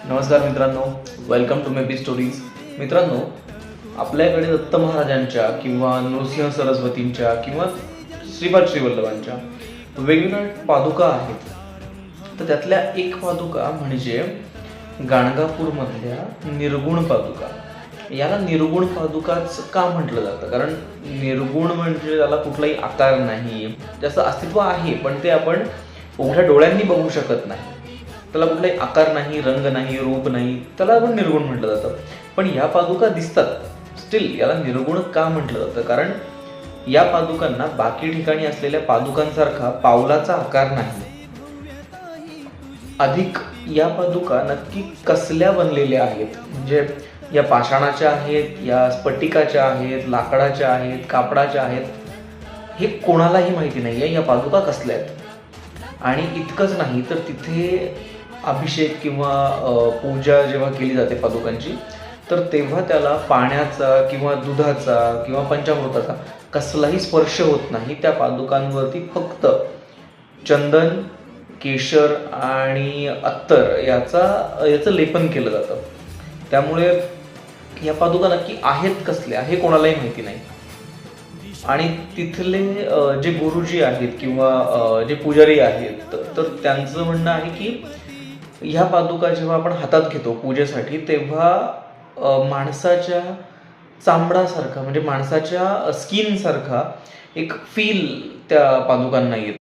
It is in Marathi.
नमस्कार मित्रांनो, वेलकम टू मेबी स्टोरीज. मित्रांनो, आपल्याकडे दत्त महाराजांच्या किंवा नृसिंह सरस्वतींच्या किंवा श्रीपाद श्रीवल्लभांच्या वेगवेगळ्या पादुका आहेत. तर त्यातल्या एक पादुका म्हणजे गाणगापूरमधल्या निर्गुण पादुका. याला निर्गुण पादुकाच का म्हटलं जातं? कारण निर्गुण म्हणजे त्याला कुठलाही आकार नाही, त्याचं अस्तित्व आहे पण ते आपण उघड्या डोळ्यांनी बघू शकत नाही. त्याला कुठलाही आकार नाही, रंग नाही, रूप नाही, त्याला आपण निर्गुण म्हटलं जातं. पण या पादुका दिसतात, स्टील याला निर्गुण का म्हटलं जातं? कारण या पादुकांना बाकी ठिकाणी असलेल्या पादुकांसारखा पावलाचा आकार नाही. अधिक या पादुका नक्की कसल्या बनलेल्या आहेत? म्हणजे या पाषाणाच्या आहेत, या स्फटिकाच्या आहेत, लाकडाच्या आहेत, कापडाच्या आहेत, हे कोणालाही माहिती नाही आहे या पादुका कसल्या आहेत. आणि इतकंच नाही तर तिथे अभिषेक किंवा पूजा जेव्हा केली जाते पादुकांची, तर तेव्हा त्याला पाण्याचा किंवा दुधाचा किंवा पंचामृताचा कसलाही स्पर्श होत नाही. त्या पादुकांवरती फक्त चंदन, केशर आणि अत्तर याचं लेपन केलं जातं. त्यामुळे या पादुका नक्की आहेत कसल्या हे कोणालाही माहिती नाही. आणि तिथले जे गुरुजी आहेत किंवा जे पुजारी आहेत, तर त्यांचं म्हणणं आहे की ह्या पादुका जेव्हा आपण हातात घेतो पूजेसाठी, तेव्हा माणसाच्या चामडासारखा म्हणजे माणसाच्या स्किनसारखा एक फील त्या पादुकांना येतो.